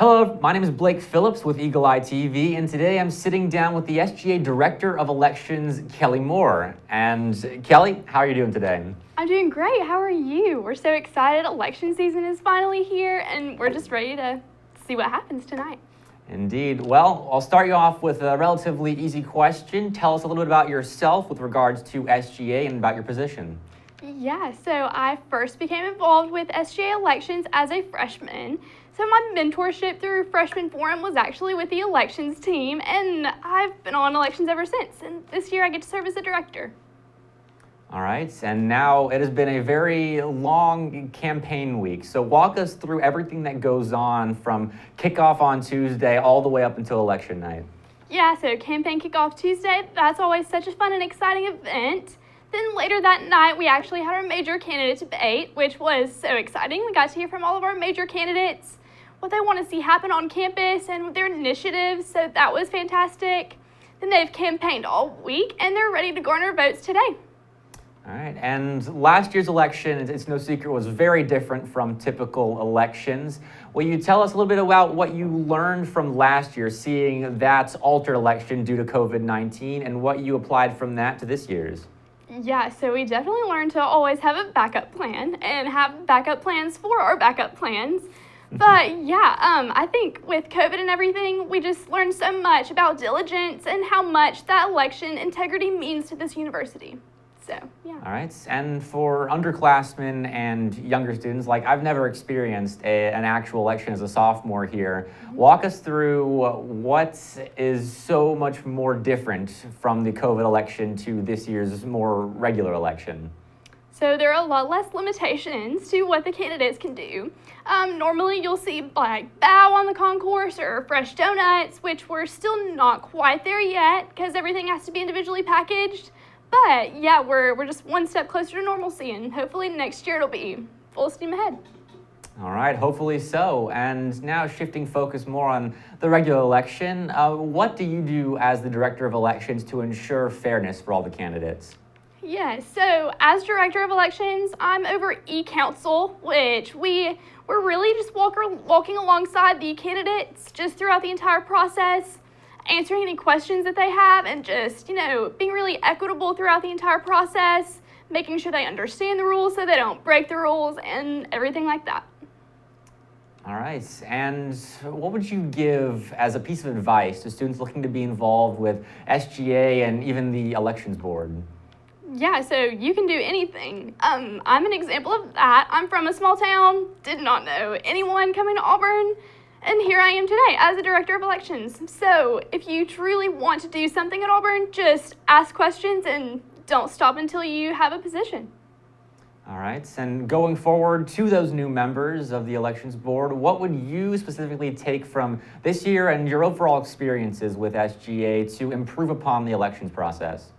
Hello, my name is Blake Phillips with Eagle Eye TV, and today I'm sitting down with the SGA Director of Elections, Kelly Moore. And Kelly, how are you doing today? I'm doing great. How are you? We're so excited. Election season is finally here, and we're just ready to see what happens tonight. Indeed. Well, I'll start you off with a relatively easy question. Tell us a little bit about yourself with regards to SGA and about your position. Yeah, so I first became involved with SGA elections as a freshman. So my mentorship through Freshman Forum was actually with the elections team, and I've been on elections ever since. And this year I get to serve as a director. All right, and now it has been a very long campaign week. So walk us through everything that goes on from kickoff on Tuesday all the way up until election night. Yeah, so campaign kickoff Tuesday, that's always such a fun and exciting event. Then later that night, we actually had our major candidate debate, which was so exciting. We got to hear from all of our major candidates, what they want to see happen on campus and their initiatives, so that was fantastic. Then they've campaigned all week, and they're ready to garner votes today. All right, and last year's election, it's no secret, was very different from typical elections. Will you tell us a little bit about what you learned from last year, seeing that altered election due to COVID-19, and what you applied from that to this year's? Yeah, so we definitely learned to always have a backup plan and have backup plans for our backup plans. But yeah, I think with COVID and everything, we just learned so much about diligence and how much that election integrity means to this university. So, yeah. All right, and for underclassmen and younger students, like I've never experienced an actual election as a sophomore here. Walk us through what is so much more different from the COVID election to this year's more regular election. So there are a lot less limitations to what the candidates can do. Normally you'll see like bow on the concourse or fresh donuts, which we're still not quite there yet because everything has to be individually packaged. But yeah, we're just one step closer to normalcy, and hopefully next year it'll be full steam ahead. All right, hopefully so. And now shifting focus more on the regular election, what do you do as the Director of Elections to ensure fairness for all the candidates? Yes, so as Director of Elections, I'm over e-council, which we're really just walking alongside the candidates just throughout the entire process, answering any questions that they have, and just, being really equitable throughout the entire process, making sure they understand the rules so they don't break the rules and everything like that. All right, and what would you give as a piece of advice to students looking to be involved with SGA and even the elections board? Yeah, so you can do anything. I'm an example of that. I'm from a small town, did not know anyone coming to Auburn, and here I am today as a Director of Elections. So if you truly want to do something at Auburn, just ask questions and don't stop until you have a position. All right, and going forward to those new members of the elections board, what would you specifically take from this year and your overall experiences with SGA to improve upon the elections process?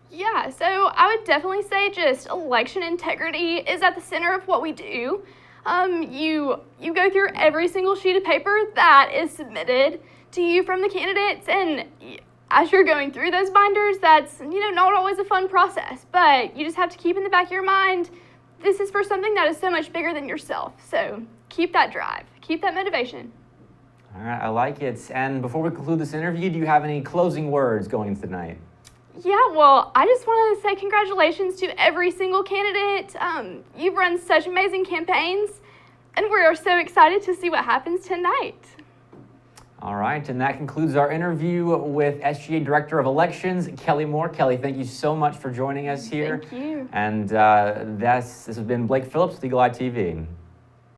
Yeah, so I would definitely say just election integrity is at the center of what we do. You go through every single sheet of paper that is submitted to you from the candidates, and as you're going through those binders, that's not always a fun process, but you just have to keep in the back of your mind, this is for something that is so much bigger than yourself. So keep that drive, keep that motivation. All right, I like it. And before we conclude this interview, do you have any closing words going into tonight? Yeah, well, I just wanted to say congratulations to every single candidate. You've run such amazing campaigns, and we are so excited to see what happens tonight. All right, and that concludes our interview with SGA Director of Elections, Kelly Moore. Kelly, thank you so much for joining us here. Thank you. And this has been Blake Phillips with Eagle Eye TV.